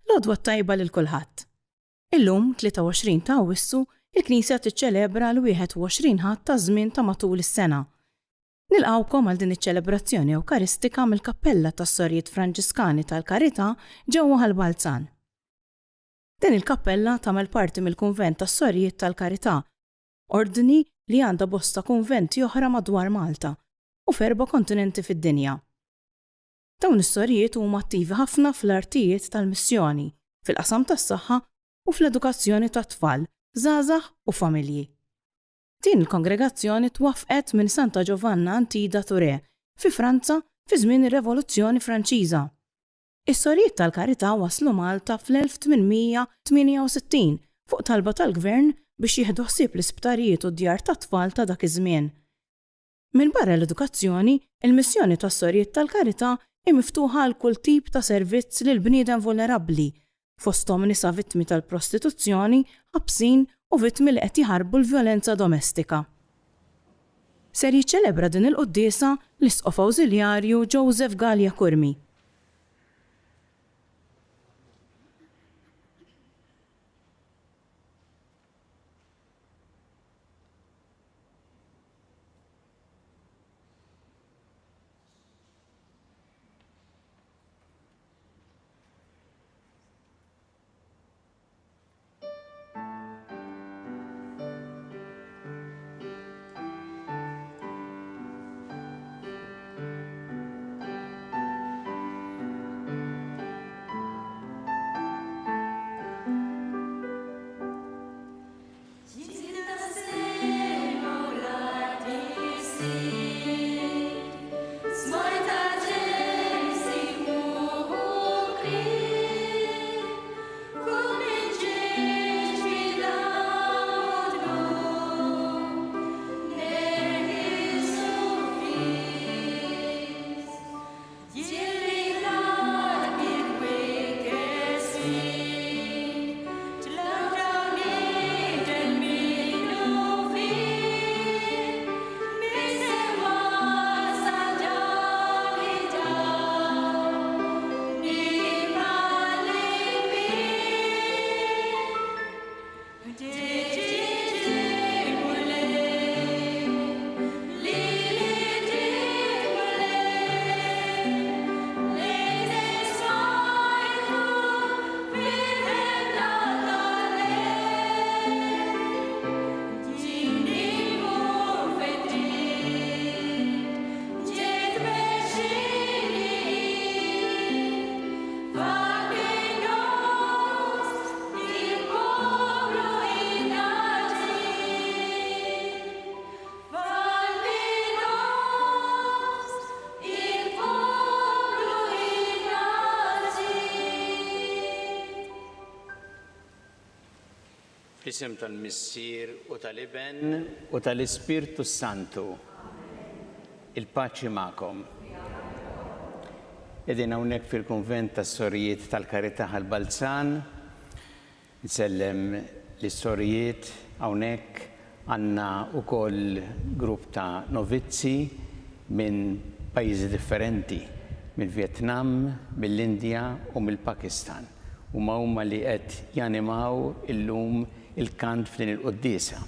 L-għodwa tajba lil kulħadd. Illum 23 ta' Awwissu il-Knisja tiċċelebra l-21 ħadd ta' żmien ta' matul is-sena. Nilqgħukom għal din iċ-ċelebrazzjoni Ewkaristika mill-Kappella tas-Sorjiet Franġiskani tal-Karità ġewwa Ħalbalzan. Din il-kappella tagħmel parti mill-Kunvent tas-Sorjiet tal-Karità, ordni li għandha bosta kunventi oħra madwar Malta u f'4 kontinenti fid-dinja. Dawn is-sorjiet huma attivi ħafna fl-artijiet tal-missjoni, fil-qasam tas-saħħa u fl-edukazzjoni tat-tfal, żgħażagħ u familji. Din il-kongregazzjoni twaffqet minn Santa Giovanna Antida Touré fi Franza fi żmien ir-Revoluzzjoni Franċiża. Is-Sorjiet tal-Karità waslu Malta fl-1868 fuq talba tal-Gvern biex jieħdu ħsieb l-isptarijiet u d-djar tat-tfal ta' dak iż-żmien. Minn barra l-edukazzjoni, il-missjoni tas-Sorjiet tal-Karità hi miftuħa għal kull tip ta' servizz lil bniedem vulnerabbli, fosthom nisa vittmi tal-prostituzzjoni, ħabsin u vittmi li qed jħarbu l-vjolenza domestika. Ser jiċċelebra din il-quddiesa l-Isqof Awżiljarju Joseph Gallia Kurmi. Fl-isem tal-Missier u tal-Iben u tal-Ispirtu Santu. Il-paċi magħkom. Qegħdin hawnhekk fil-Kunvent tas-Sorjiet tal-Karità Ħalbalzan. Nsellem lis-sorjiet hawnhekk għandna wkoll grupp ta' novizzi minn pajjiżi differenti, mill-Vjetnam, mill-Indja u mill-Pakistan. Huma li qed janimaw illum il-kant f'din il-quddiesa.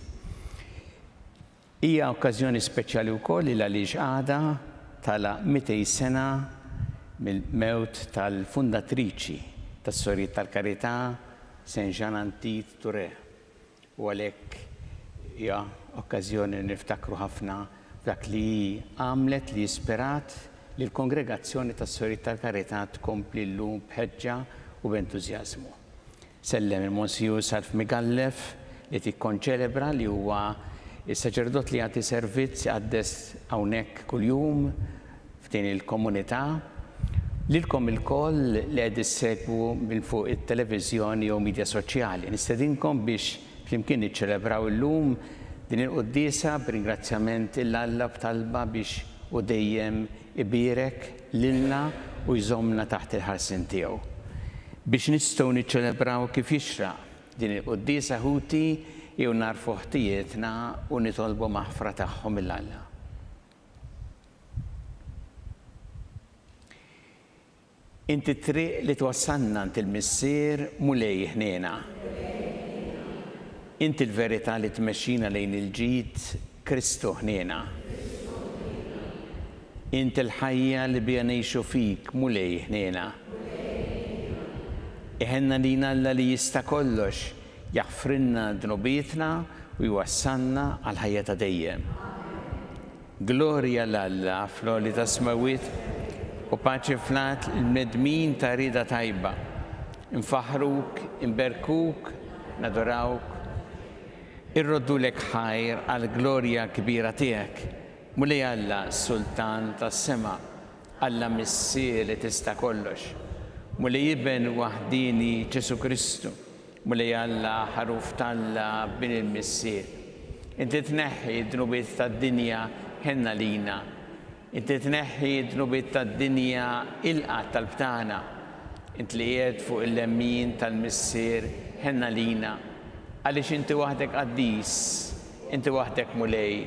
Hija okkażjoni speċjali wkoll li għaliex għada tagħlaq 200 sena mill-mewt tal-fundatriċi tas-Sorjiet tal-Karità Saint Jean Antide Touré. U għalhekk hija okkażjoni niftakru ħafna dak li għamlet li isperat li l-kongregazzjoni tas-Sorjiet tal-Karità tkompli llum b'ħeġġa u b'entużjażmu. Sellem il-Monsiur Salf Migallef li tikkonċelebra li huwa il-saċerdot li jagħti servizz għaddes hawnhekk kuljum f'din il-komunità. Lilkom il-koll li qed issegwu minn fuq it-televiżjoni jew midja soċjali. Nistedinkom biex flimkien niċċelebraw illum din il-quddiesa b'ringrazzjament il-Alla b'talba biex u dejjem ibirek lilna u jżommna taħt il-ħarsin tiegħu. Biex nistgħu niċċelebraw kif jixraq din il-quddiesa ħuti jew narfu ħtijietna u nitolbu maħfra tagħhom mill-Alla. Inti triq li twassalna int il-missier mulej ħnejna. Inti l-verità li tmexxina lejn il-ġid Kristu ħnejna. Inti l-ħajja li bija ngħixu fik mulej ħnejna. Iħenna lina Alla li jista' kollox jaħfrinna dnubietna u jwassalna għal ħajja ta' dejjem. Glorja l-Alla fl-għoli ta' smawiet u paċi flat il-medmin ta' rida tajba. Infaħruk, imberkuk, nadorawk, irroddulek ħajr għal glorja kbira tiegħek. Mulej Alla Sultan tas-sema, Alla missier li tista' kollox. Mulej Ibn waħdini Ġesu Kristu, mulej Alla ħaruf talla bin il-missier. Inti tneħħi d-dnubiet tad-dinja ħenna lina. Inti tneħħi d-dnubiet tad-dinja il-qatt tal-btana. Inti li qiegħed fuq il-lemmin tal-missier ħenna lina. Għaliex inti waħdek qaddis, inti waħdek mulej,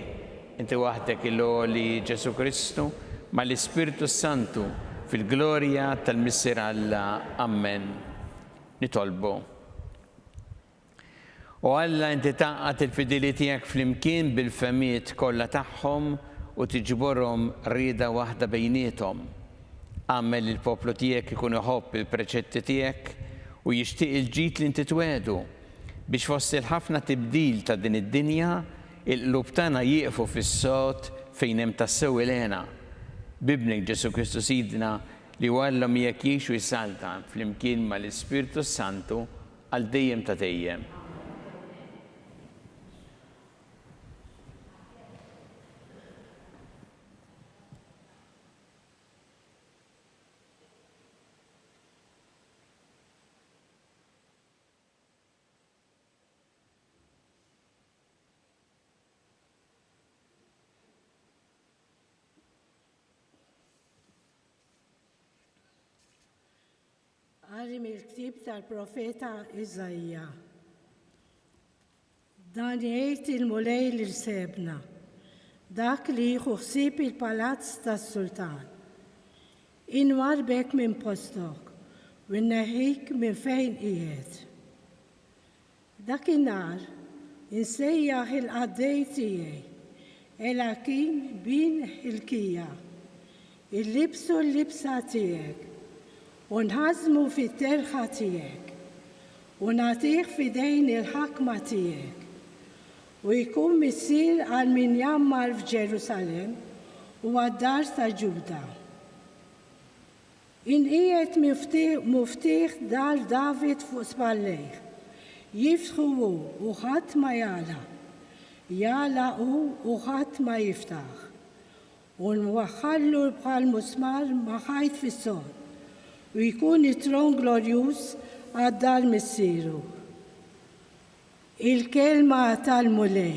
inti waħdek il-għoli Ġesu Kristu ma l-Ispiritu Santu fil-glorja tal-missier Alla. Amen. Nitolbu. U Alla inti taqqat il-fideli tiegħek flimkien bil-femiet kollha tagħhom u tiġborhom rida waħda bejniethom. Għammel il-poplu tiegħek ikun iħobb il-preċetti tiegħek u jixtieq il-ġid li inti twedu biex fost il-ħafna tibdil ta' din id-dinja il-qlub tagħna jieqfu fis-sod fejn hemm tassew ilena. Bibnek Ġesu Kristu Sidna li Alla miegħek jgħix u jsalta flimkien mal-Ispiritu Santu għal dejjem ta' dejjem. Għari mill-ktib tal-profeta Iżajja. Dan jgħid il-mulej li rsebna, dak li jieħu ħsieb il-palazz tas-sultan. Inwarbek minn postok u nneħħik minn fejn qiegħed. Dakinhar insejjaħ il-qaddej tiegħi Elakim bin Hilkija, il-libsu l-libsa tiegħek u nħażmu fit-terħa tiegħek u nagħtih f'idejn il-ħakma tiegħek u jkun missier għal min jammar f'Ġerusalemm u għad-dar ta' Ġuda. Inqiegħed muftiħ dar David fuq spallejh, jiftħu u ħadd ma jala u ħadd ma jiftaħ u nwaħħallu bħal musmar ma ħajt fis-sod u jkun it-tron glorjuż għad-dar missieru. Il-kelma tal-mulej.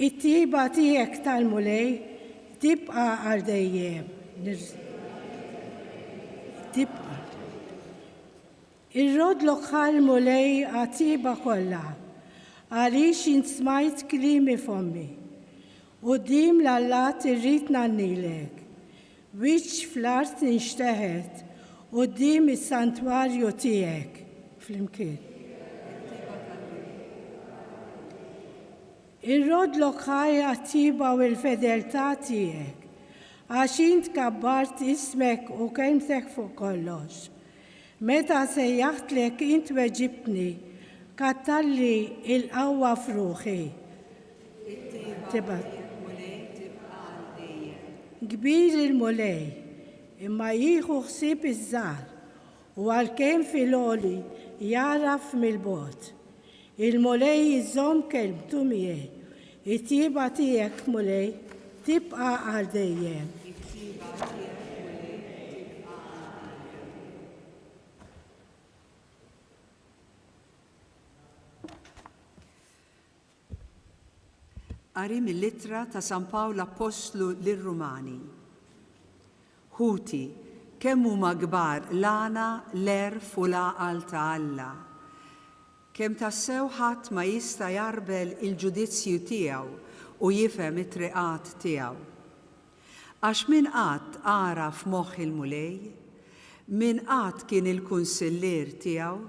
It-tiba tiegħek tal-mulej tibqa' għal dejjem. Tibqa'. Irrodlok ħal-mulej għat-tiba kollha għaliex int smajt klimi fommi. Qudiem l-Alla irrid nannilek, wiċċ fl-art inxteħed qudiem is-santwarju tiegħek flimkien. Irrodlok ħajja t-tiba u l-fedeltà tiegħek, għax int kabbart ismek u kelmtek fuq kollox. Meta sejjaħtlek int weġibtni, kattalli il-qawwa f'ruħi. Kbir il-mulej, imma jieħu ħsieb iż-żgħar u għalkemm fil-għoli jaraf mill-bogħod. Il-mulej iżomm kelmtu miegħi, it-tieba tiegħek mulej tibqa' għal dejjem. Qari mill-ittra ta' San Pawl Apostlu lir-Rumani. Ħuti, kemm huma kbar l-għana, l-erf u l-għaqal ta' Alla. Kemm tassew ħadd ma jista' jarbel il-ġudizzju tiegħu u jifhem it-triqat tiegħu. Għax min qatt ara f'moħħ il-mulej, min qatt kien il-kunsillier tiegħu,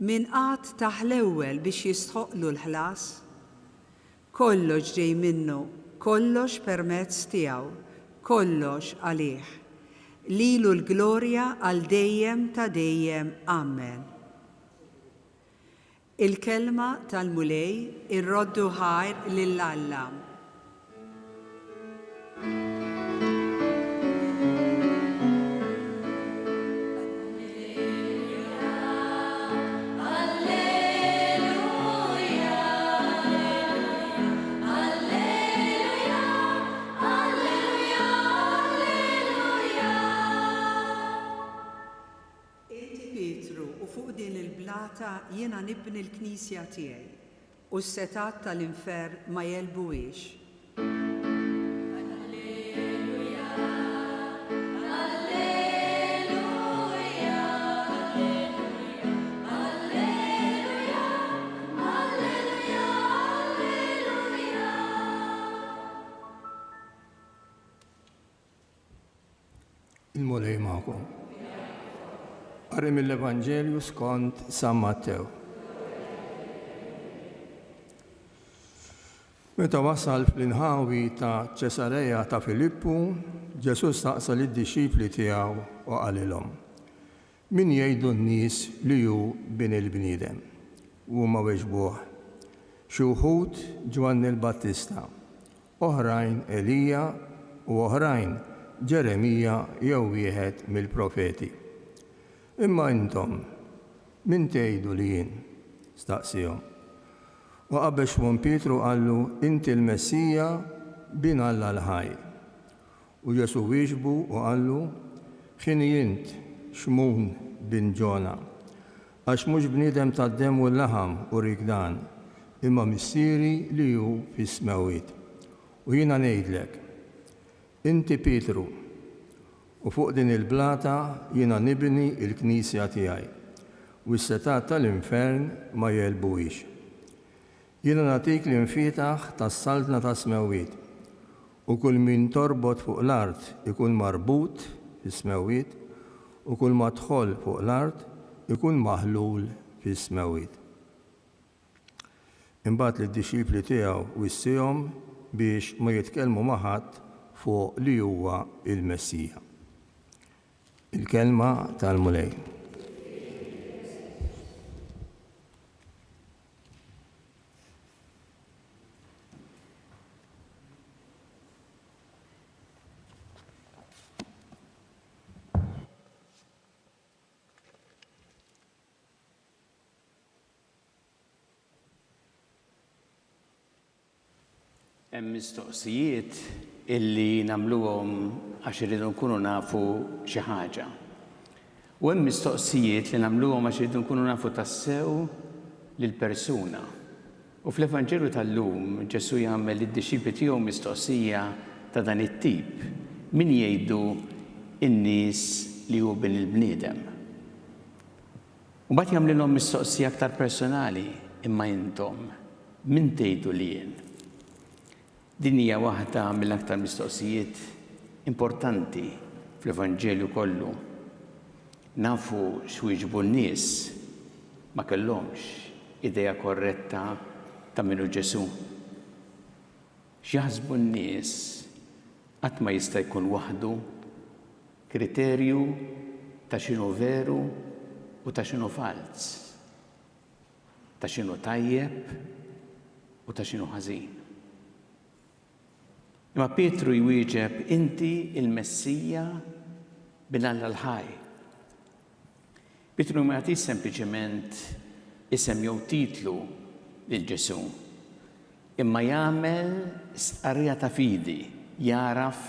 min qatt taħ l-ewwel biex jistħoqlu l-ħlas, kollox ġej minnu, kollox permezz tiegħu, kollox għalih. Lilu l-glorja għal dejjem ta' dejjem. Amen. Il-kelma tal-mulej irroddu ħajr lill-Alla. Jiena nibni l-Knisja tiegħi u s-setat tal-infern ma jelbuwiex. Il-mulej magħkom. Qari mill-Evanġelju skont San Mattew. Meta wasal fl-inħawi ta' Ċesareja ta' Filippu, Ġesu staqsa lid-disċipli tiegħu u qalilhom: min jgħidu n-nies li hu bin il-bniedem? Huma weġbuh: xi wħud Ġwanni l-Battista, oħrajn Elija u oħrajn Ġeremija jew wieħed mill-profeti. Imma intom, min tgħidu li jien? Staqsihom. U qabel Xmon Pietru qallu: inti l-Messija bin Alla l-ħaj. U Ġesu wieġbu u qallu: ħini int Xmun bin Ġona, għax mhux bniedem tad-dem u l-laħam u rikdan, imma missieri li hu fis-smewwiet. U jiena ngħidlek, inti Pietru, u fuq din il-blata jiena nibni il-Knisja tiegħi, u s-setat tal-infern ma jelbuwix. Jiena nagħtik l-infietaħ tas-saltna tas-smewwiet, u kull min torbot fuq l-art ikun marbut fis-smewwiet, u kull ma dħol fuq l-art ikun maħlul fis-smewwiet. Imbagħad lid-disċipli tiegħu wissihom biex ma jitkellmu ma' ħadd fuq li huwa il-Messija. Il-kelma tal-mulej. Hemm mistoqsijiet illi nagħmluhom għax irridu nkunu nafu xi ħaġa. U hemm mistoqsijiet li nagħmluhom għax irridu nkunu nafu tassew lill-persuna. U fl-Evanġelju tal-lum Ġesu jagħmel lid-disċipli tiegħu mistoqsija ta' dan it-tip: min jgħidu n-nies li hu bin il-bniedem? U mbagħad jagħmlilhom mistoqsija aktar personali: imma intom min tgħidu li jien? Din hija waħda mill-aktar mistoqsijiet importanti fl-Evanġelju kollu. Nafu x'wieġbu n-nies, ma kellhomx idea korretta ta' minnu Ġesu. X'jaħsbu n-nies qatt ma jista' jkun waħdu kriterju ta' x'inhu veru u ta' x'inhu fals, ta' x'inhu tajjeb u ta' x'inhu ħażin. Imma Pietru jwieġeb: inti il-Messija bin Alla l-ħaj. Pietru ma jagħtix sempliċement isem jew titlu lil Ġesu, imma jagħmel stqarrija ta' fidi, jaraf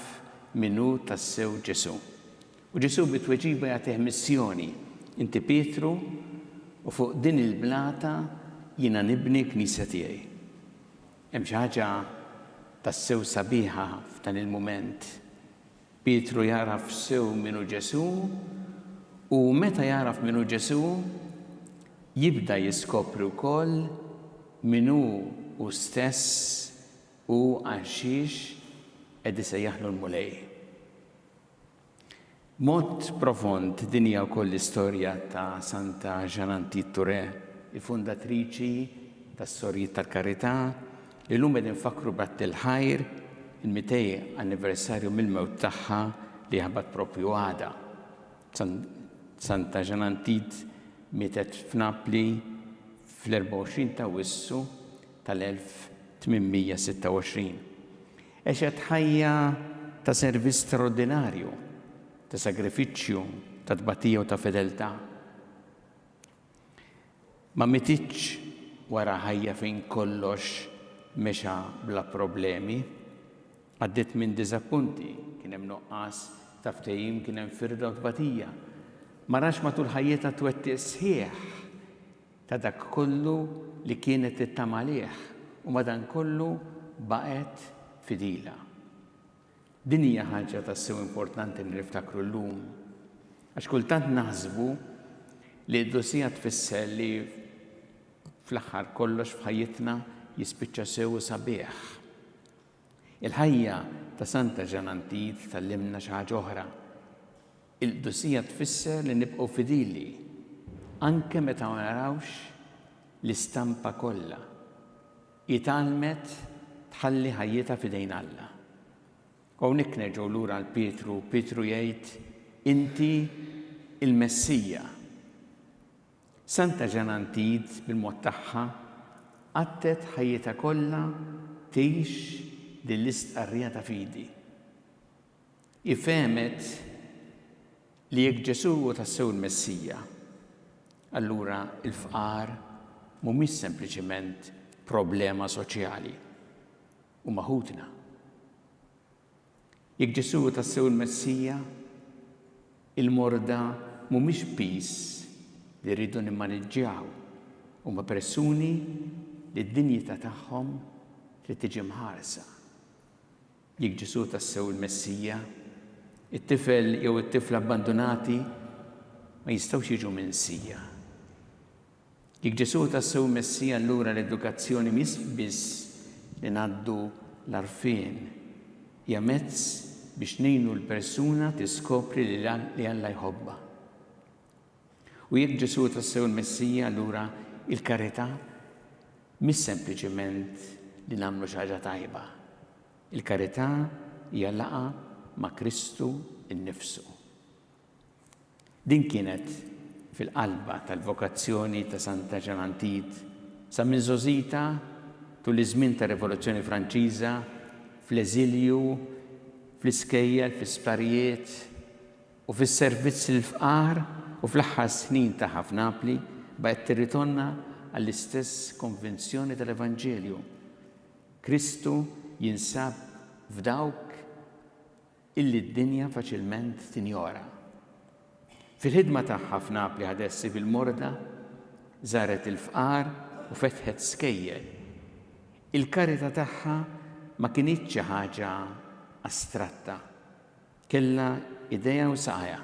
minnu tassew Ġesu. U Ġesu bit-tweġiba jagħtih missjoni: inti Pietru, u fuq din il-blata jiena nibni Knisja tiegħi. Hemm xi ħaġa tassew sabiħa f'dan il-mument. Pietru jaraf sew minnu Ġesu, u meta jaraf minnu Ġesu jibda jiskopri wkoll minnu hu stess u għaxiex qed isejjaħlu l-mulej. Mod profond din hija wkoll l-istorja ta' Santa Ġanantit Ture, il-fundatriċi tas-Sorjiet tal-Karità, li llum qed infakru b'għadd il-ħajr il-200 anniversarju mill-mewt tagħha li ħabat propju għada. Santa Ġanantit mietet f'Napli fl-24 ta' Wissu tal-1826. Għexet ħajja ta' servizz straordinarju, ta' sagrifiċċju, ta' tbatija u ta' fedeltà. Ma mititx wara ħajja fejn kollox mexa bla problemi, għaddit minn diżappunti, kien hemm nuqqas ta' ftehim, kien hemm firda u tbatija. Ma rax matul ħajjeta twetti sħiħ ta' dak kollu li kienet it-tamalih u madankollu baqet fidila. Din hija ħaġa tassew importanti li niftakru llum, għax kultant naħsbu li d-dosija tfisser li fl-aħħar kollox f'ħajjitna jispiċċa sew sabiħ. Il-ħajja ta' Santa Ġanantit tallimna xi ħaġa oħra. Il-dosija tfisser li nibqgħu fidili anke meta ma narawx l-istampa kollha. Italmet tħalli ħajjita f'idejn Alla. Hawnhekk nerġgħu lura għal Pietru, Pietru jgħid inti il-Messija. Santa Ġanantit bil-mod tagħha għattet ħajjita kollha tgħix din l-istqarrija ta' fidi. Ifehmet li jekk Ġesu huwa tassew il-Messija, allura il-fqar mhumiex sempliċement problema soċjali u maħutna. Jekk Ġesu huwa tassew il-Messija, il-morda mhumiex pis li rridu nimmaniġġjaw huma persuni li d-dinjità tagħhom trid tiġi mħarsa. Jekk Ġesu tassew il-Messija, it-tifel jew it-tifla abbandonati ma jistgħux jiġu minsija. Jekk Ġesu tassew il-Messija, allura l-edukazzjoni mhix biss li ngħaddu l-għarfien, hija mezz biex ngħinu l-persuna tiskopri li Alla jħobbha. U jekk Ġesu tassew il-Messija, allura il-karità mhix sempliċement li nagħmlu xi ħaġa tajba. Il-karità hija laqa ma' Kristu innifsu. Din kienet fil-qalba tal-vokazzjoni ta' Santa Ġanantit sa minn żożita tul iż-żmien tar-Rivoluzzjoni Franċiża, fl-eżilju, fl-iskejjel, fl-isptarijiet u fis-servizz il-fqar u fl-aħħar snin tagħha f'Napli baqgħet tirritorna għall-istess konvinzjoni tal-Evanġelju. Kristu jinsab f'dawk illi d-dinja faċilment tinjora. Fil-ħidma tagħha f'Napli ħadessi bil-morda, żaret il-fqar u fetħet skejjel. Il-karità tagħha ma kienitx xi ħaġa astratta, kellha idea u saqajja.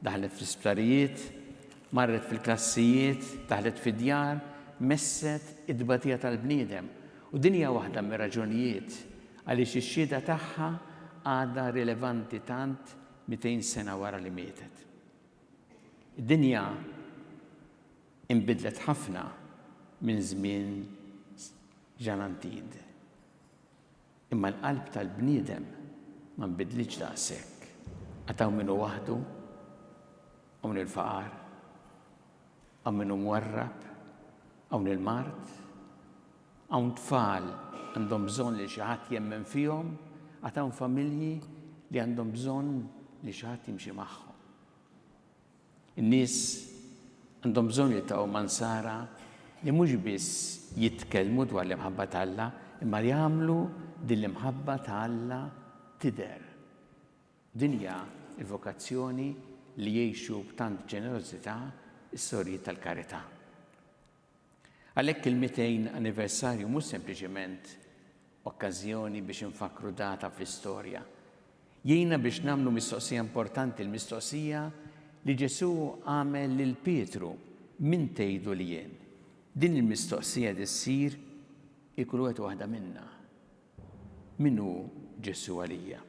Daħlet fl-isptarijiet, marret fil-klassijiet, daħlet fid-djar, messet id-tbatija tal-bniedem. U din hija waħda mir-raġunijiet għaliex ix-xhieda tagħha għadha rilevanti tant 200 sena wara li mietet. Id-dinja inbidlet ħafna minn żmien Ġanantit. Imma l-qalb tal-bniedem ma nbidlitx daqshekk. Għataw minnu waħdu, hawn il-faqar, hawn minnu mwarrab, hawn il-mart, hawn tfal għandhom bżonn li xi ħadd jemmen fihom, għataw familji li għandhom bżonn li xi ħadd jimxi magħhom. In-nies għandhom bżonn jiltaqgħu mansara li mhux biss jitkellmu dwar l-imħabba ta' Alla, imma jagħmlu din l-imħabba ta' Alla tidher. Din hija l-vokazzjoni li jgħixu b'tant ġenerożità is-sorjiet tal-karità. Għalhekk il-200 anniversarju mhux sempliċement okkażjoni biex infakru data fl-istorja. Jgħinna biex nagħmlu mistoqsija importanti, l-mistoqsija li Ġesu għamel lil Pietru, min tgħidu li jien. Din il-mistoqsija issir ikul wieħed waħda minnha. Min hu Ġesu għalija?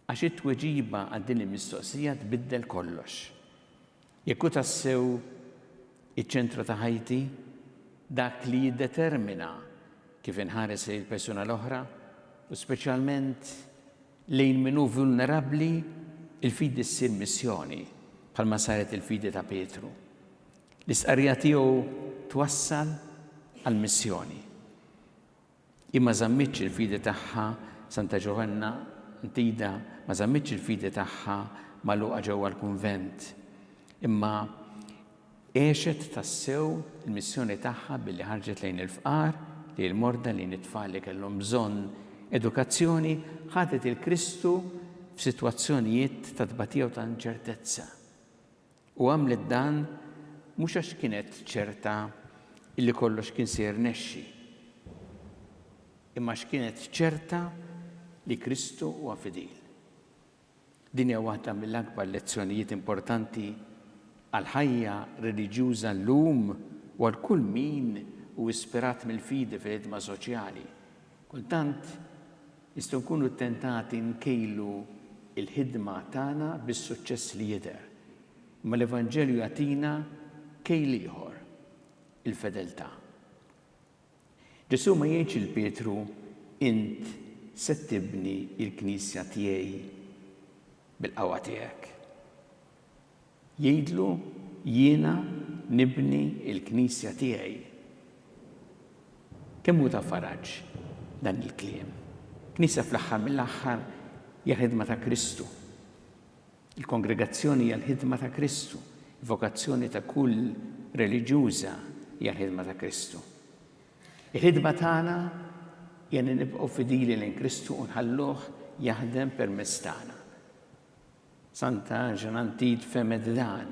għax it-tweġiba għal din il-mistoqsija tbiddel kollox. Jekk hu tassew iċ-ċentru ta' ħajti dak li jiddetermina kif inħares il-persuna l-oħra u speċjalment lejn min hu vulnerabbli, il-fidi ssir missjoni bħalma saret il-fidi ta' Petru. L-istqarrija tiegħu twassal għal missjoni. Imma żammitx il-fidi tagħha Santa Ġovanna Antida ma żammitx il-fidi tagħha magħluqa ġewwa l-kunvent. Imma għexet tassew il-missjoni tagħha billi ħarġet lejn il-fqar, lejn il-morda, lejn it-tfal li kellhom bżonn edukazzjoni, ħadet il-Kristu f'sitwazzjonijiet ta' tbatija u ta' inċertezza. U għamlet dan mhux għax kienet ċerta illi kollox kien se jirnexxi, imma x'kienet ċerta li Kristu huwa fidil. Din hija waħda mill-akbar lezzjonijiet importanti għal-ħajja reliġjuża llum u għal kull min hu ispirat mill-fidi fil-ħidma soċjali. Kultant jistgħu nkunu ttentati nkejlu il-ħidma tagħna bis-suċċess li jidher. Imma l-Evanġelju jagħtina kejl ieħor, il-fedeltà. Ġesu ma jgħidx il-Petru int se tibni il-Knisja tiegħi bil-qawwa tiegħek. Jgħidlu jiena nibni il-Knisja tiegħi. Kemm hu ta' faraġġ dan il-kliem. Knisja fl-aħħar mill-aħħar hija ħidma ta' Kristu. Il-kongregazzjoni hija l-ħidma ta' Kristu. Il-vokazzjoni ta' kull reliġjuża hija l-ħidma ta' Kristu. Il-ħidma tagħna hija nibqgħu fidili lejn Kristu u nħalluh jaħdem permezz tagħna. Santa Ġanantid femet dan.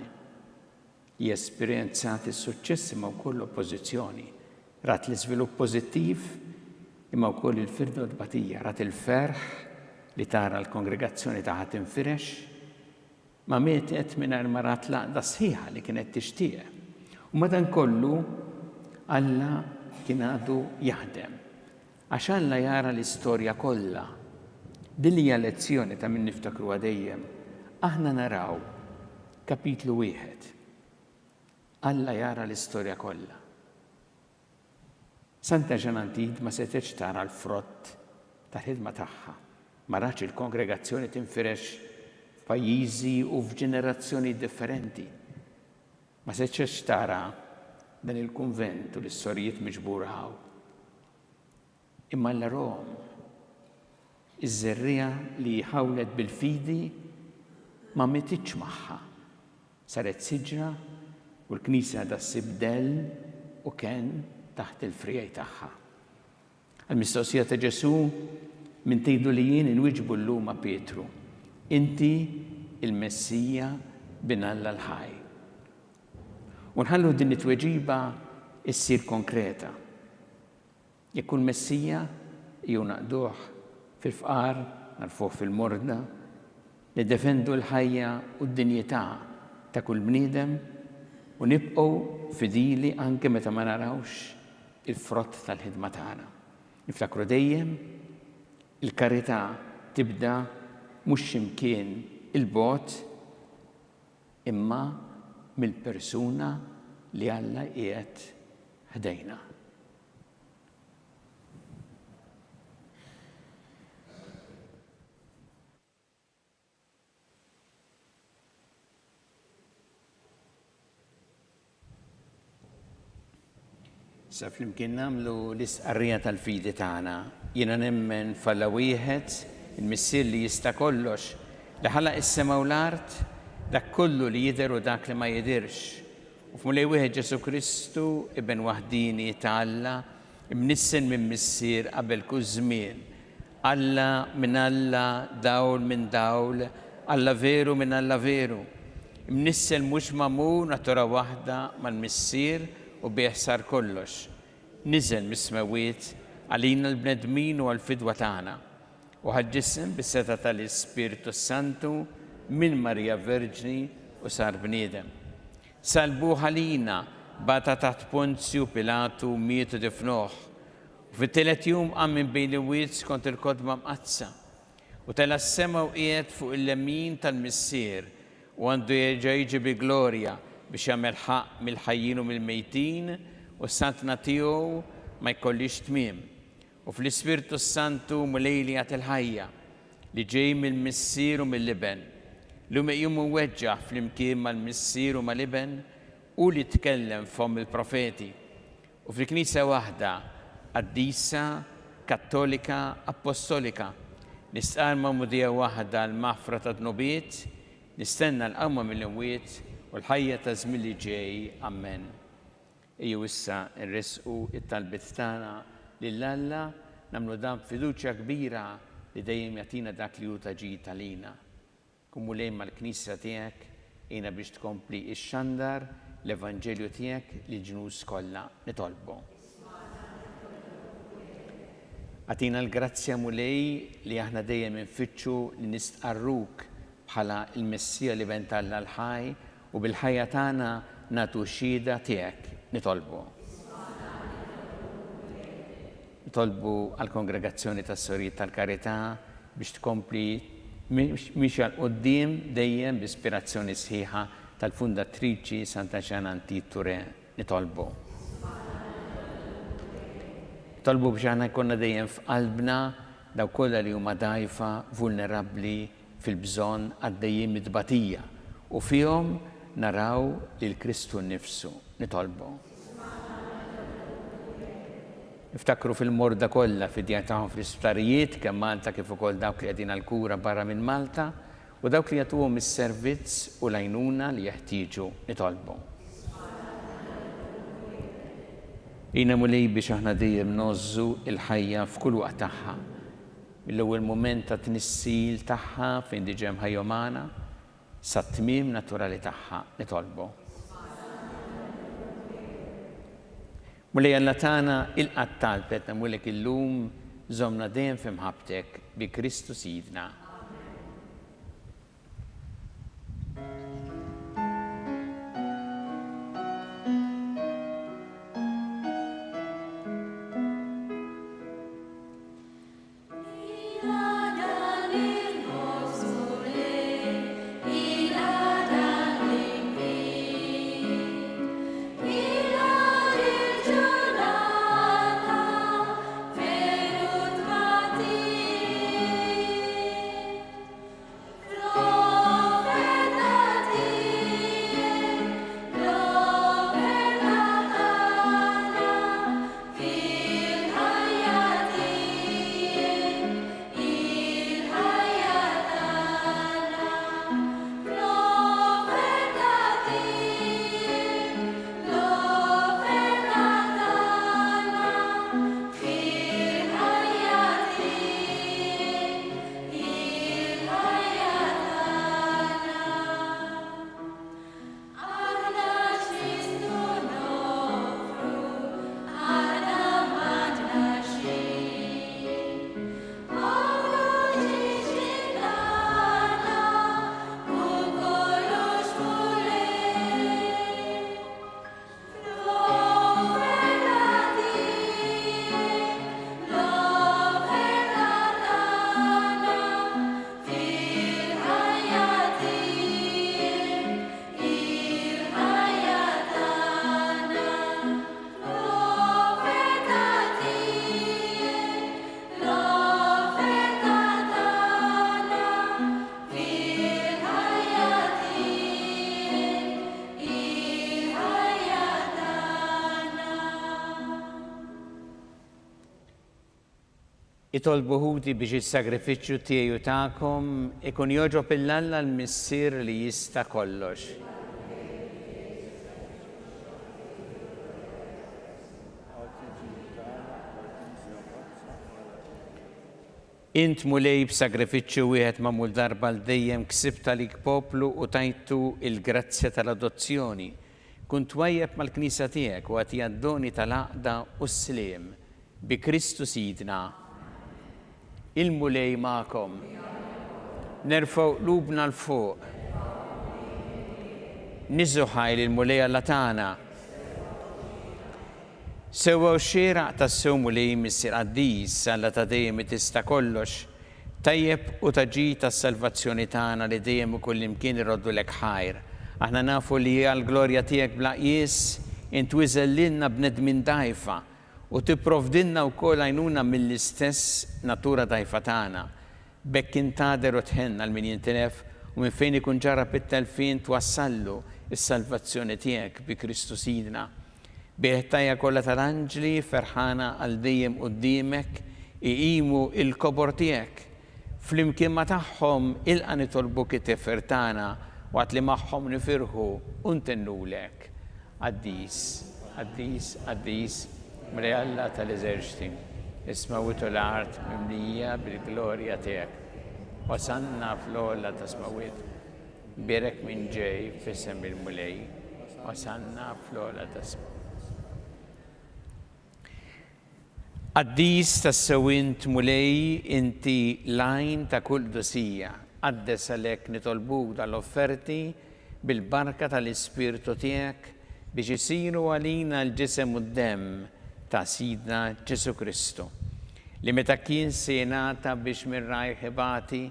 Jesperjenzat is-suċċess imma wkoll oppożizzjoni. Rat l-iżvilupp pożittiv imma wkoll il-firda u l-tbatija. Rat il-ferħ li tara l-kongregazzjoni tagħha tinfirex, ma mietet mingħajr ma rat laqda sħiħa li kienet tixtieq. U madankollu Alla kien għadu jaħdem. Għax Alla jara l-istorja kollha. Din hija lezzjoni ta' min niftakru dejjem. Aħna naraw kapitlu 1. Alla jara l-istorja kollha. Santa Ġanantid ma setgħetx tara l-frott tal-ħidma tagħha. Ma rax il-kongregazzjoni tinfirex f'pajjiżi u f'ġenerazzjoni differenti. Ma setgħetx tara dan il-kunvent u l-istorjiet miġbura hawn. Imma l-Rom, iż-żerrija li ħawlet bil-fidi ma metitx magħha. Saret siġra u l-Knisja da sibdel u kien taħt il-frijaj tagħha. Għal-mistoqsija ta' Ġesu min tgħidu li jien inwiġbu llum ma' Petru. Inti il-Messija bin Alla l-ħaj. U nħallu din it-tweġiba issir konkreta. Jekk kull Messija jew naqduh fil-fqar, narfuh fil-morda, niddefendu l-ħajja u d-dinjità ta' kull bniedem u nibqgħu fidili anke meta ma narawx il-frott tal-ħidma tagħna. Niftakru dejjem il-karità tibda mhux x'imkien il-bogħod imma mill-persuna li Alla qiegħed ħdejna. Sa flimkien nagħmlu l-istqarrija tal-fidi tagħna. Jiena nemmen f'Alla wieħed il-missier li jista' kollox li ħalaq is-sema u l-art dak kollu li jidher u dak li ma jidhirx. U f'Mulej wieħed Ġesu Kristu ibn waħdini ta' Alla imnissen minn missier qabel kull żmien. Alla minn Alla, dawl minn dawl, Alla veru minn Alla veru. Imnissen mhux magħmul natura waħda mal-missier u bih sar kollox. Niżel mis-smawiet għalina l-bnedmin u għal-fidwa tagħna u ħaġġisem bis-seta tal-Ispiritu Santu minn Marija Verġni u sar bniedem. Salbuh għalina bata taħt Ponzju Pilatu mietu difnuh. U fit-tielet jum qam minn bejn il-wied skont il-kodba mqazza. وتلا السما وقيت فوق اليمين المسير وعنده يجي بجلوريا بش يعمل حق من الحيين ومن الميتين والسانتنا تيو ما يكونليش تميم وفي السبيرتو السانتو مليلية الحية اللي جاي من المسير ومن اللبن لما يوم موجه في المكين مع المسير ومع اللبن قول يتكلم فم البروفيتي وفي الكنيسة واحدة قديسة كاثوليكا أبوستوليكا نسأل ممودية واحدة المغفرة الذنوبيت نستنى الأمم من الأموات والحياة تزميل اللي جاي أمين. وسا نرسقوا الطلبة تاعنا لله نعملوا دام فيدوتشا كبيرة لدايم يعطينا داك ليوتا جيت علينا. كمولين مع الكنيسة تاعك إنا باش تكمبلي الشندر الإفانجيليو تاعك للجنوس كلها نطلبوا. أعطينا الجراتسيا مولاي اللي احنا دايما نفتشوا لنستقروك بحالا المسيح اللي بنت الله الحي وبالحياة تاعنا ناتو شيدة تاعك نطلبوا. نطلبوا الكونغريغاسيوني تاع السورية الكاريتا باش تكمبلي مش القديم دايما بإسبيراسيوني صحيحة الفونداتريتشي سانتا جانا انتيتوري نطلبوا. طلبوا بجانا كنا دايما في قلبنا لو كل اليوم ضعيفة vulnerabli في البزون الدايم متبطية وفيهم نراو للكريستو نفسه نطلبوا. افتكروا في المرضى كلها في دياتهم في السبتاريات كمالتا كيف كل داوك اللي قاعدين الكورة برا من مالتا وداوك اللي يعطوهم السيرفيس والعينونة اللي يحتاجوا نطلبوا. إنا مولاي باش احنا دايما نوزوا الحياة في كل وقتها من الأول مومنت تنسيل تاعها فين دي جام هيو معنا ستميم ناتورالي تاعها نطلبوا. مولاي الله تاعنا القتال بتاعنا مولك اللوم زمنا دايما في محبتك بكريستو سيدنا. Itolbu ħudi biex il-sagrifiċċju tiegħu tagħkom ikun joġob il-Alla l-missier li jista' kollox. Int mulej b'sagrifiċċju wieħed magħmul darba l dejjem ksibta lik poplu u tajtu il-grazzja tal-adozzjoni. Kunt wajjeb mal-Knisja tiegħek u għati għaddoni tal-għaqda u s-sliem bi Kristu Sidna. Il-mulej ma'kom. Nerfaw lubna l-fuq. Niżuħaj il-mulej Alla tagħna. Sewa xieraq tas-sew mulej missier qaddis Alla ta' dejjem tista' kollox Tajjeb u taġġid tas-salvazzjoni tagħna li dejjem ukoll imkien irroddu lek ħajr. Aħna nafu li għall-glorja tiegħek bla qies intwiżel lilna bnedmin dgħajfa u tipprovdilna wkoll għajnuna mill-istess natura dgħajfa tagħna. Bekk intader u tħenna l min jintilef u minn fejn ikun ġarab it-telfin twassallu is-salvazzjoni tiegħek bi Kristu Sidna. Bieħtajja kollha tal-anġli ferħana għal dejjem quddiemek iqimu il-kobor tiegħek. Flimkien ma tagħhom ilqa' nitolbuk it-tifir tagħna waqt li magħhom nifirħu u ntennulek. Qaddis, qaddis, qaddis, Mrej Alla tal-eżerċiti, ismawit l-art mimlija bil-glorja tiegħek. Wasanna fl-ogħla ta' smawit, birek minn ġej f'isem il-mulej, wasanna fl-ogħla ta' smawit. Qaddis tas-sewint mulej inti lajn ta' kull dosija, qaddes għalhekk nitolbuk dal-offerti bil-barka tal-Ispirtu tiegħek biex isiru għalina l-ġisem u d-demm ta' Sidna Ġesu Kristu, li meta kien se jingħata biex minn rajh ħibati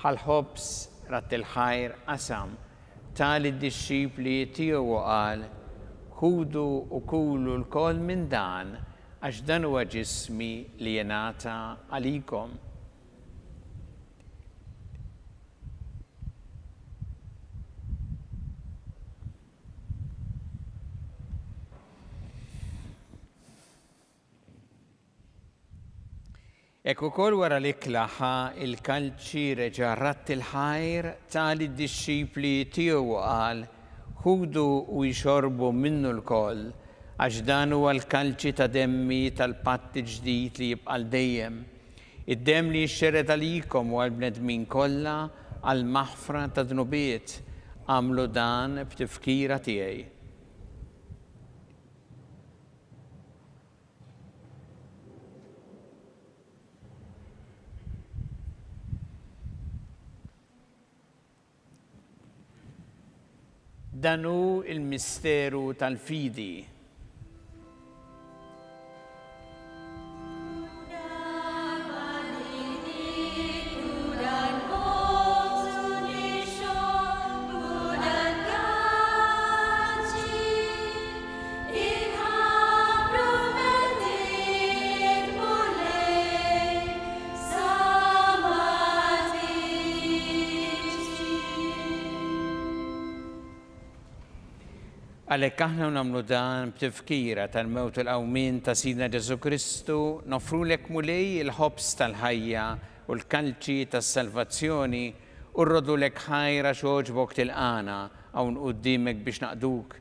ħal-ħobs rat il-ħajr qasam tal id-dixxipli tiegħu qal ħudu u kulu l-kol minn dan għax dan huwa ġismi li jingħata għalikom. Hekk ukoll wara l-ikla il-kalċi reġa' ratt il-ħajr tal id-dixxipli tiegħu qal ħudu u jxorbu minnu l-koll għax dan huwa l-kalċi ta' demmi tal-patt ġdid li jibqa' dejjem. Id-demm li jxxered għalikom u għall-bnedmin kollha għall-maħfra ta' dnubiet għamlu dan b'tifkira tiegħi. Dan hu il-misteru tal-fidi. Għalhekk aħna nagħmlu dan b'tifkira tal-mewt u l-qawmien ta' Sidna Ġesu Kristu, nofrulek mulej il-ħobs tal-ħajja u l-kalċi tas-salvazzjoni u rrodulek ħajra xogħġbok tilqana hawn quddiemek biex naqduk.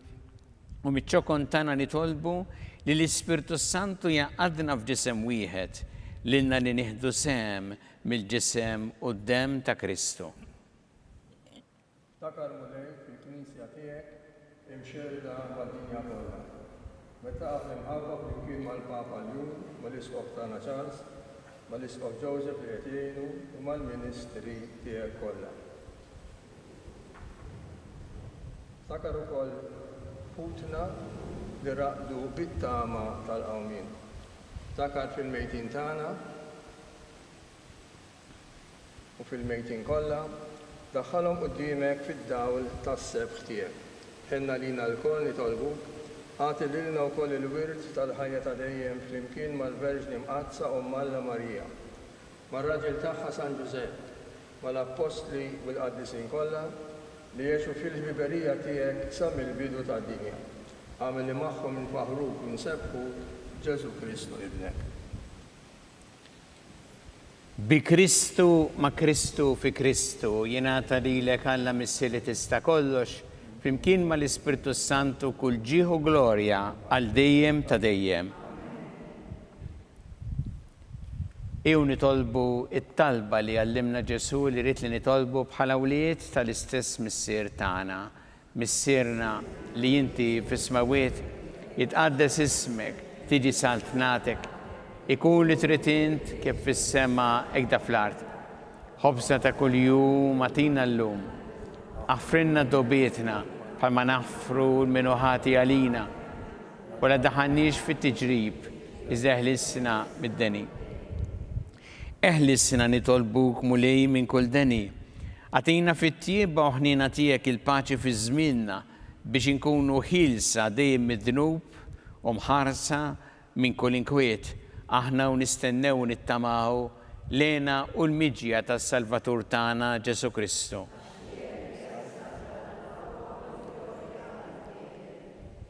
U miċ-ċokon tagħna nitolbu li l-Ispirtu Santu jaqgħadna f'ġisem wieħed lilna li nieħdu sehem mill-ġisem u d-demm ta' Kristu. Takar mulej fil-Knisja tiegħek imxerda għad-dinja kollha. Meta għaflim ħabba flimkien mal-Papa Ljum, mal-Isqof tagħna Charles, mal-Isqof Joseph li qed jgħinu u mal-Ministri tiegħek kollha. Sakar ukoll futna li raqdu bit-tama tal-qawmien. Sakar fil-mejtin tagħna u fil-mejtin kollha daħħalhom quddiemek fid-dawl tas-sebħ tiegħek. Ħenna lina l-koll nitolbuk, għati lilna wkoll il-wirt tal-ħajja ta' dejjem flimkien mal-Verġni Mqazza Umm Alla Marija, mar-raġel tagħha San Ġusepp, mal-Apostli u l-Qaddisin kollha li jgħixu fil-ħbiberija tiegħek sa mill-bidu tad-dinja. Għamel li magħhom nfaħruk u nsebħu Ġesu Kristu ibnek. Bi Kristu ma' Kristu fi Kristu jingħata lilek Alla missi li tista' kollox flimkien mal-Ispirtu Santu kull ġieħu glorja għal dejjem ta' dejjem. Ew nitolbu it-talba li għallimna Ġesu li rrid li nitolbu bħala wlied tal-istess missier tagħna. Missierna li inti fis-smawiet jitqaddes ismek, tiġi saltnatek, ikun li trid int kif fis-sema hekk fl-art. Ħobżna ta' kuljum atina llum. Affrinna dobietna bħalma naffru l-minuħati għalina u la daħannix fit-tiġrib iżda ħlisna mid-deni. Eħlissina nitolbuk mulej minn kull deni. Għatina fit-tjieba u ħnina tiegħek il-paċi fi żmienna biex inkunu ħilsa dejjem mid-dnub u mħarsa minn kull inkwiet. Aħna u nistennew u nittamaw lena u l-miġja tas-Salvatur tagħna Ġesu Kristu.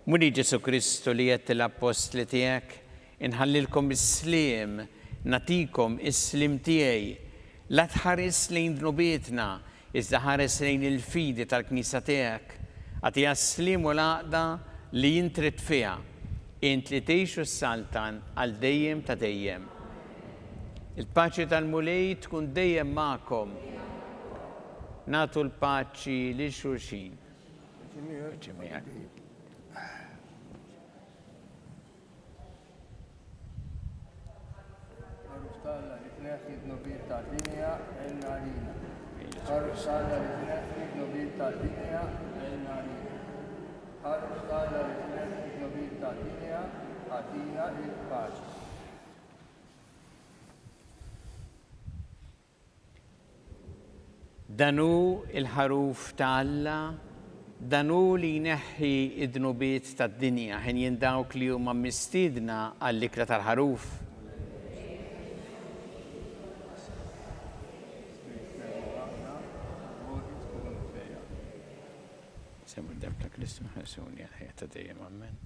Muni Ġesu Kristu li jett l-apostli tiegħek, inħallilkom is-sliem, natikom is-slim tiegħi. La tħares lejn dnubietna, iżda ħares lejn il-fidi tal-Knisja tiegħek. Għatija s-slim u l-għaqda li jintrid fiha. Int li tgħixu s-saltan għal dejjem ta' dejjem. Il-paċi tal-mulej tkun dejjem magħkom. Natu l-paċi lil xulxin. Danu il-ħaruf ta' Alla, danu li jneħħi id-dnubiet tad-dinja ħin jindawk li huma mistiedna għall-ikra tal-ħaruf. Semmu d-debta Kristu ħasuni għal-ħajja ta' dejjem, amen.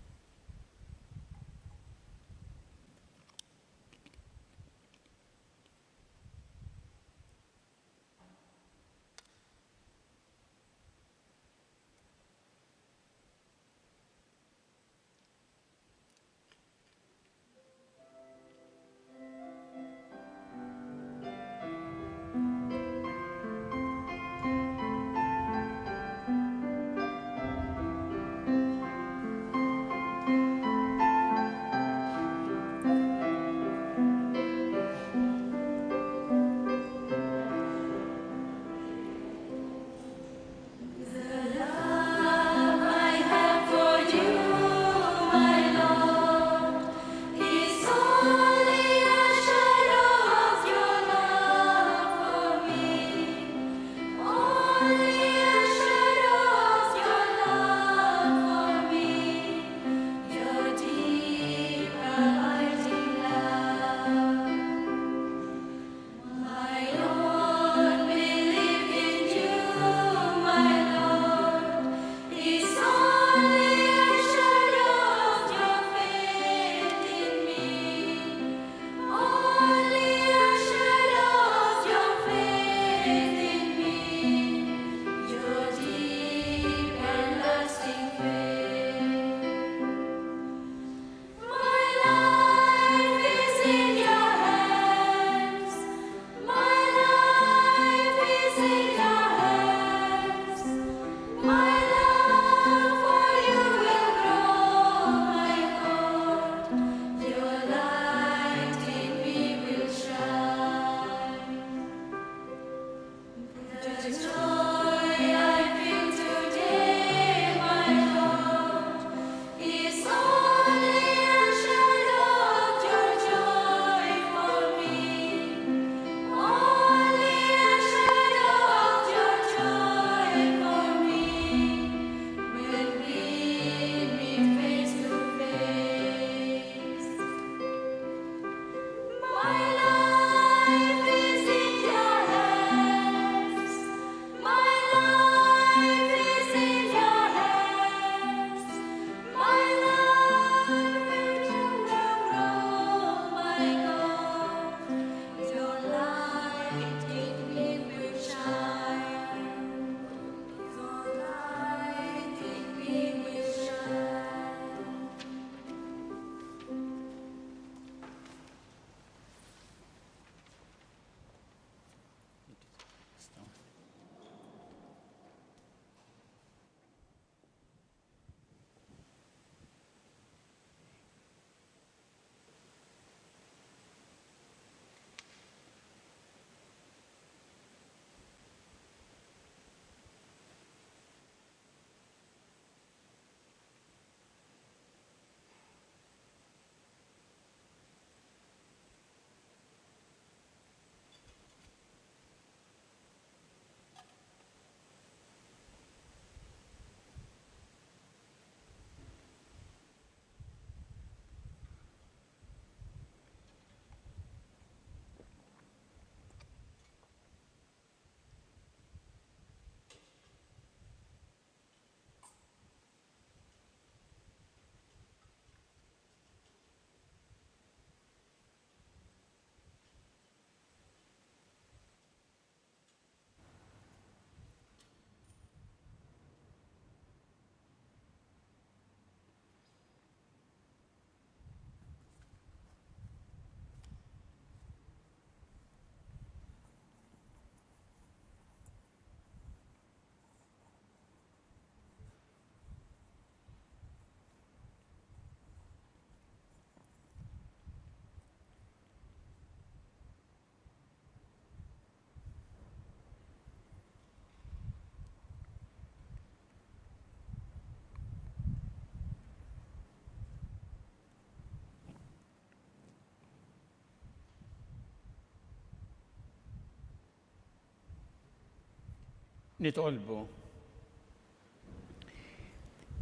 nitolbu.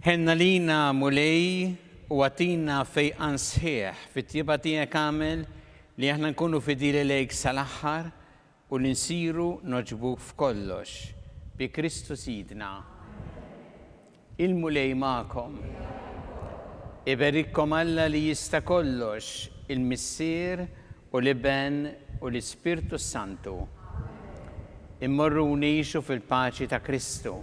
Ħenna lina mulej u għatina fejqan sħiħ fit-tjieba tiegħek għamel li aħna nkunu fidili lejk sal-aħħar u li nsiru noġbuk f'kollox bi Kristu Sidna. Il-mulej magħkom. Iberikkom Alla li jista' kollox, il-Missier u l-Iben u l-Ispirtu Santu. Immorru nixu fil-paċi ta' Kristu.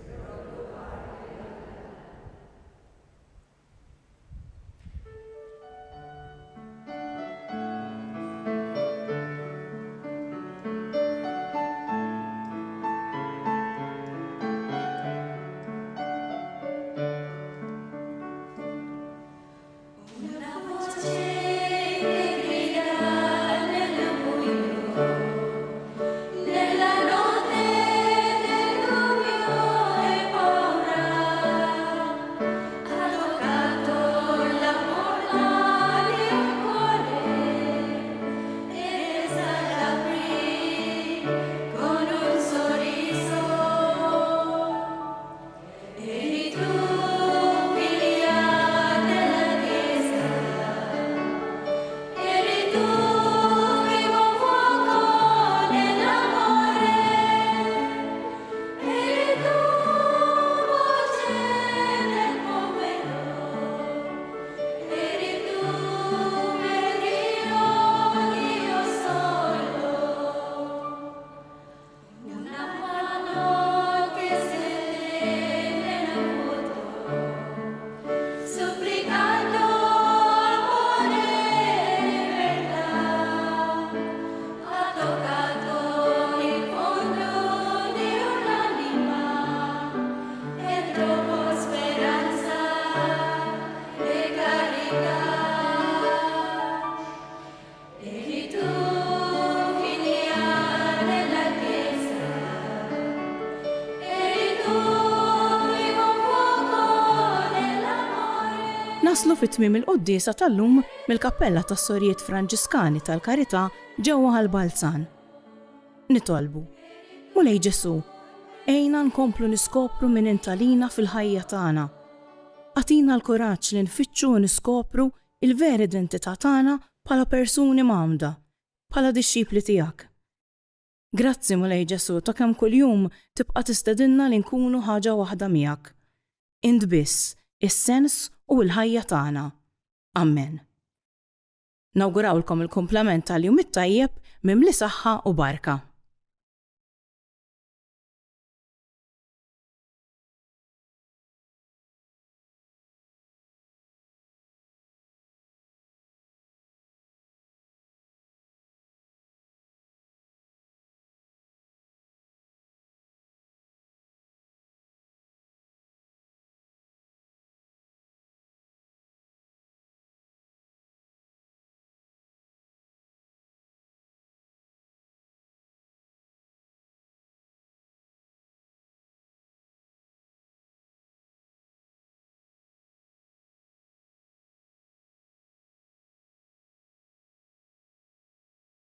Naslu fit-tmiem il-qoddisa tal-lum mill-Kappella tas-Sorjiet Franġiskani tal-Karità ġewwa Ħalbalzan. Nitolbu. Mulej Ġesu, ejna nkomplu niskopru minn intalina fil-ħajja tagħna. Atina l-kuraġġ li nfittxu u niskopru il-veri identità tagħna bħala persuni magħmda, bħala dixxipli tiegħek. Grazzi Mulej Ġesu ta' kemm kuljum tibqa' tistedinna li nkunu ħaġa waħda miegħek. Int biss, is-sens u l-ħajja tagħna. Amen. Nawgurawlkom il-kumplament tal-jum it-tajjeb mimli saħħa u barka.